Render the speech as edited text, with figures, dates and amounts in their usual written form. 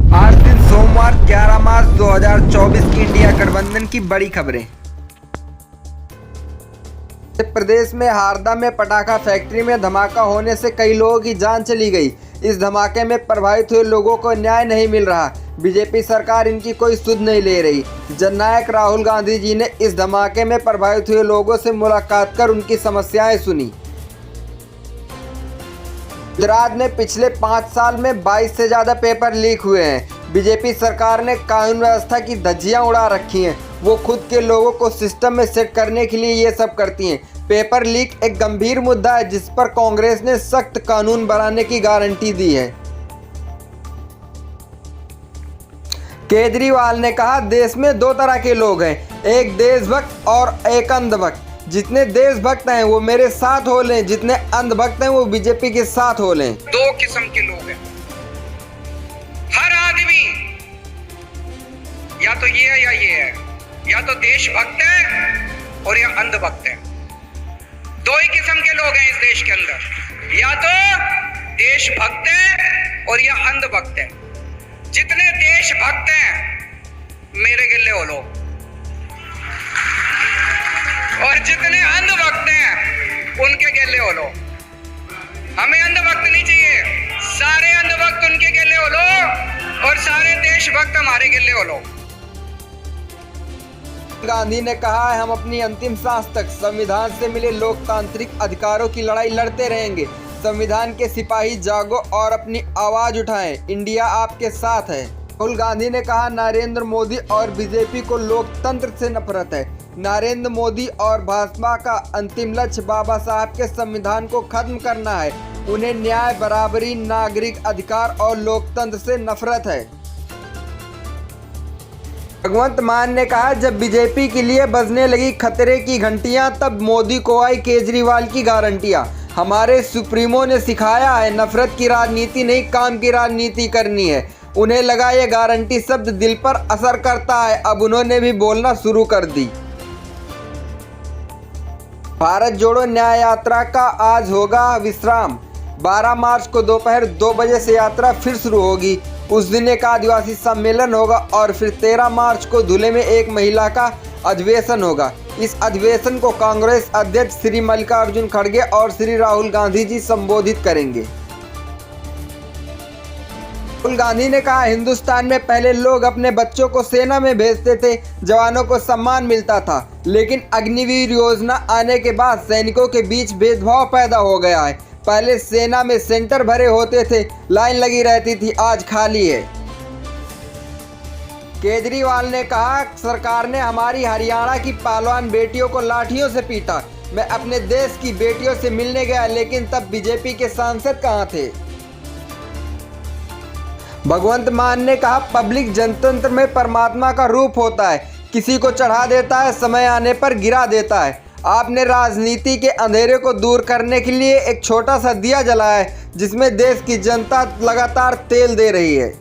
आज दिन सोमवार 11 मार्च 2024 की इंडिया गठबंधन की बड़ी खबरें। मध्य प्रदेश में हारदा में पटाखा फैक्ट्री में धमाका होने से कई लोगों की जान चली गई। इस धमाके में प्रभावित हुए लोगों को न्याय नहीं मिल रहा। बीजेपी सरकार इनकी कोई सुध नहीं ले रही। जननायक राहुल गांधी जी ने इस धमाके में प्रभावित हुए लोगों से मुलाकात कर उनकी समस्याएं सुनी। गुजरात में पिछले 5 साल में 22 से ज़्यादा पेपर लीक हुए हैं। बीजेपी सरकार ने कानून व्यवस्था की धज्जियां उड़ा रखी हैं। वो खुद के लोगों को सिस्टम में सेट करने के लिए ये सब करती हैं। पेपर लीक एक गंभीर मुद्दा है जिस पर कांग्रेस ने सख्त कानून बनाने की गारंटी दी है। केजरीवाल ने कहा, देश में 2 तरह के लोग हैं, एक देशभक्त और एक अंधभक्त। जितने देशभक्त हैं वो मेरे साथ हो लें, जितने अंधभक्त हैं वो बीजेपी के साथ हो लें। 2 किस्म के लोग हैं। हर आदमी या तो ये है या ये है, या तो देशभक्त है और या अंधभक्त है। 2 ही किस्म के लोग हैं इस देश के अंदर, या तो देशभक्त है और या अंधभक्त है। जितने देशभक्त हैं मेरे गिले हो लो, और जितने अंधभक्त हैं उनके गेले हो लो। हमें अंधभक्त नहीं चाहिए, सारे अंधभक्त उनके गेले हो लो और सारे देशभक्त हमारे गेले हो लो। गांधी ने कहा है, हम अपनी अंतिम सांस तक संविधान से मिले लोकतांत्रिक अधिकारों की लड़ाई लड़ते रहेंगे। संविधान के सिपाही जागो और अपनी आवाज उठाएं, इंडिया आपके साथ है। राहुल गांधी ने कहा, नरेंद्र मोदी और बीजेपी को लोकतंत्र से नफरत है। नरेंद्र मोदी और भाजपा का अंतिम लक्ष्य बाबा साहब के संविधान को खत्म करना है। उन्हें न्याय, बराबरी, नागरिक अधिकार और लोकतंत्र से नफरत है। भगवंत मान ने कहा, जब बीजेपी के लिए बजने लगी खतरे की घंटियां तब मोदी को आई केजरीवाल की गारंटियां। हमारे सुप्रीमो ने सिखाया है, नफरत की राजनीति नहीं काम की राजनीति करनी है। उन्हें लगा ये गारंटी शब्द दिल पर असर करता है, अब उन्होंने भी बोलना शुरू कर दी। भारत जोड़ो न्याय यात्रा का आज होगा विश्राम। 12 मार्च को दोपहर 2 बजे से यात्रा फिर शुरू होगी। उस दिन एक आदिवासी सम्मेलन होगा और फिर 13 मार्च को धुले में एक महिला का अधिवेशन होगा। इस अधिवेशन को कांग्रेस अध्यक्ष श्री मल्लिकार्जुन खड़गे और श्री राहुल गांधी जी संबोधित करेंगे। राहुल गांधी ने कहा, हिंदुस्तान में पहले लोग अपने बच्चों को सेना में भेजते थे, जवानों को सम्मान मिलता था, लेकिन अग्निवीर योजना आने के बाद सैनिकों के बीच भेदभाव पैदा हो गया है। पहले सेना में सेंटर भरे होते थे, लाइन लगी रहती थी, आज खाली है। केजरीवाल ने कहा, सरकार ने हमारी हरियाणा की पहलवान बेटियों को लाठियों से पीटा। मैं अपने देश की बेटियों से मिलने गया, लेकिन तब बीजेपी के सांसद कहाँ थे। भगवंत मान ने कहा, पब्लिक जनतंत्र में परमात्मा का रूप होता है, किसी को चढ़ा देता है, समय आने पर गिरा देता है। आपने राजनीति के अंधेरे को दूर करने के लिए एक छोटा सा दिया जलाया है, जिसमें देश की जनता लगातार तेल दे रही है।